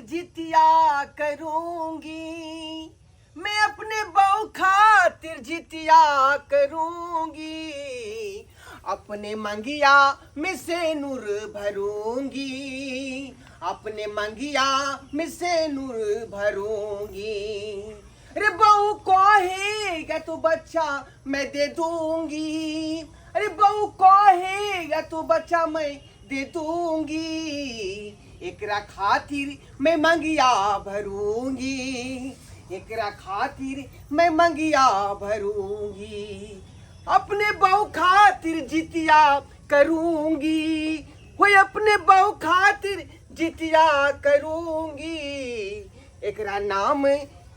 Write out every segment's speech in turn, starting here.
जितिया करूंगी, मैं अपने बहू खातिर जितिया करूंगी, अपने मंगिया में से नूर भरूंगी, अपने मंगिया में से नूर भरूंगी। अरे बहू कहेगा तो बच्चा मैं दे दूंगी, अरे बहू कहेगा तो बच्चा मैं दे दूंगी, एकरा खातिर मैं मंगिया भरूंगी, एकरा खातिर मैं मंगिया भरूंगी, अपने बहू खातिर जितिया करूंगी, होय अपने बहू खातिर जितिया करूंगी, एकरा नाम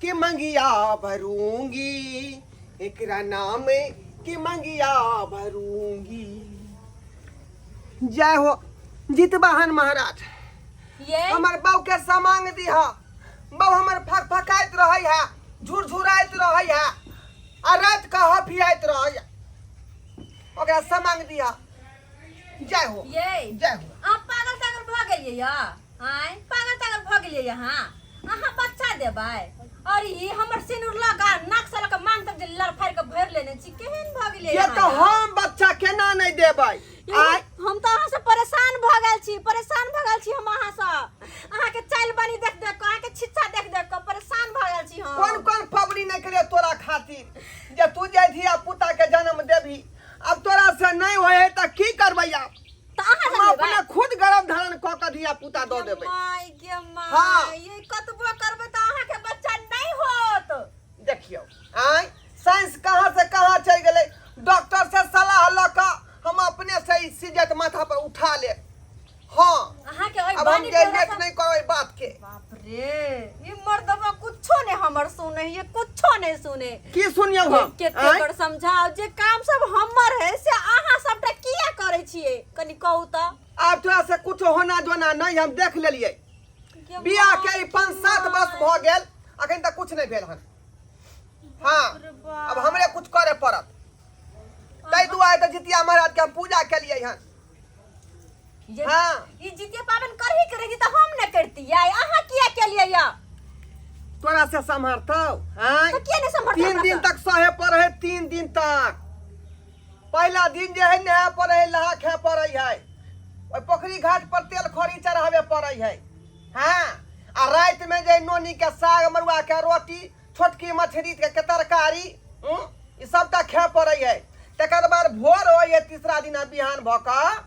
के मंगिया भरूंगी, एकरा नाम के मंगिया भरूंगी। जय हो जितवाहन महाराज। हमर बहू के सामांग दिहा, बहू हमर फक फकाइत रही है, झुरझुराइत रही है, आ रात का हफियाइत रही है, ओकरा सामांग दिहा। जय हो जय हो। आप पागल तागल भ गेलिए या आय पागल तागल भ गेलिए यहाँ अहाँ बच्चा देबै और ई हमर सिनुर लगा नाक से लगा मांग तक लड़ फाड़ के भर लेने छी केहन भ गेलिए ये तो हम बच्चा केना नहीं देबै। आय हम तो अहाँ से परेशान भ गेल छी हम अहाँ से, अहाँ के चाल बनी देख देख अहाँ के छिछा देख देख के परेशान भ गेल छी हम। कौन कौन पबनी नहीं करे तोरा खातिर जे तू जे धिया पुता के जन्म देबी, अब तोरा से नहीं होए त की करबै आप? तो अहाँ हम अपने खुद गर्भ धारण क के धिया पुता द देबै। माय गे माय हाँ। ये कतबो करबै त अहाँ के बच्चा नहीं होत। देखियो आय साइंस कहां से कहां चल गेलै, डॉक्टर से सलाह ल के हम अपने से ही सिजत माथा पर उठा ले। हां अहाँ के ओइ अब हम बानी गेट नहीं करबै बात के। बाप रे ये मर्दवा कुछो ने हमर सुने, ये कुछो ने सुने। की सुनियो हम के केकर समझाओ जे काम सब हमर है से अहाँ सबटा किया करे छिए कनी कहू त। अब तोरा से कुछ होना जोना नहीं, हम देख लेलिए बियाह के 5-7 वर्ष भ गेल, अखन तक कुछ नहीं भेल हन। हां अब हमरे कुछ करे पड़त, तै दुआरे त जितिया महाराज के हम पूजा केलिए हन। हां ई जितिया पावन करही करेगी त हम न करतियै, अहाँ किया केलियै या? तोरा से संभारतौ हैं? तो किया नहीं संभारतौ? 3 दिन तक सहे पड़े है, 3 दिन तक। पहला दिन जे है नहा पड़े है, नहा खा पड़े है, ओइ पोखरी घाट पर तेल खरी चढ़ावे पड़े है। हां आ रात में जे नोनी के साग मरुआ के रोटी, छोटकी मछली के तरकारी ई सब तक खा पड़े है। तकर बाद भोर होय है तीसरा दिन बिहान भ क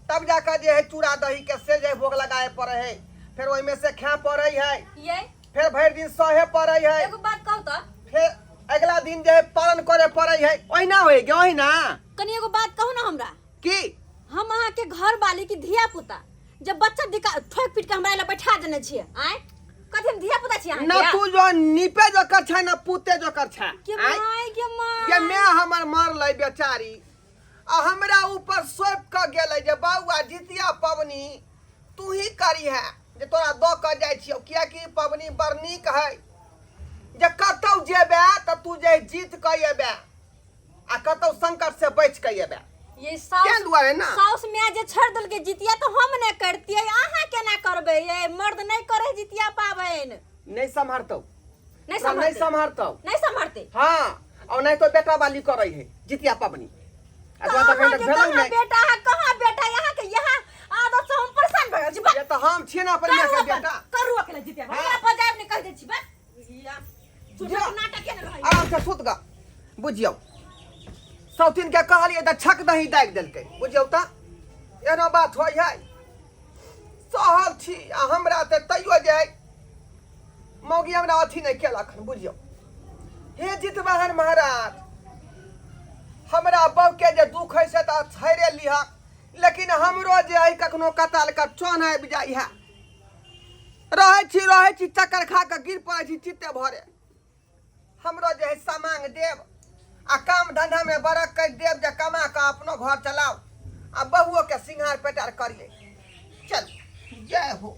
तब जाकर जे है चूड़ा दही के से जे भोग लगाए पड़े है, फिर ओइ में से खा पड़े है, ये फिर भर दिन सहे पड़े है। एगो बात कहू त, फिर अगला दिन जे पालन करे पड़े है, ओहिना होय गे ओहिना। कनी एगो बात कहू ना हमरा की हम अहाँ के घर वाली की धिया पुता जब बच्चा दिका ठोक पीट के हमरा ला बैठा देने छिए आय कथि हम धिया पुता छी अहाँ ना तू जो निपे जो कर छै ना पूते जो कर छै। के माय के माय ये मैं हमर मर लै बेचारी आ हमरा ऊपर सोप क गेलै जे बौआ जितिया पबनी तू ही करी है, जे तोरा द क जाय छियौ, किया कि पबनी बड़ नीक है, जे कतौ जेबे त तू जे जीत क एबे आ कतौ संकट से बच के एबे। ये साउस दुआरे ना साउस में जे छोड़ दल के जितिया तो हम ने करतिए, अहाँ केना करबे? ये मर्द नहीं करे जितिया पावन, नहीं संभारतौ, नहीं नहीं संभारतौ। नहीं संभारते। हां और नहीं तो बेटा वाली करे है जितिया पबनी। अजवा तक भेल नहीं बेटा है कहां बेटा यहाँ के यहाँ आदत से हम परेशान भ गेल छी। ये तो हम छी ना परिया के बेटा करू अकेले जितिया हमरा बजाब ने कह दे छी बस या झूठा नाटक के न रही। आराम से सुत गा बुझियो सौतीन के कहलिए त छक दही दाग देलकै, बुझियो त एना बात होय है। सहल छी आ हमरा त तइयो जे मौगी हमरा अथी नहीं केलक, बुझियो। हे जितवाहन महाराज हमरा बहू के जे दुख है से त छैरे लिहा, लेकिन हमरो जे है कखनो कताल का चोन आबि जाइ है, रहे छी चक्कर खा के गिर पड़े छी चित्ते भरे। हमरो जे है सामांग देव आ काम धंधा में बरक कर देव, जे कमा के अपनो घर चलाओ आ बहुओं के सिंगार पेटार करिए। चल जय हो।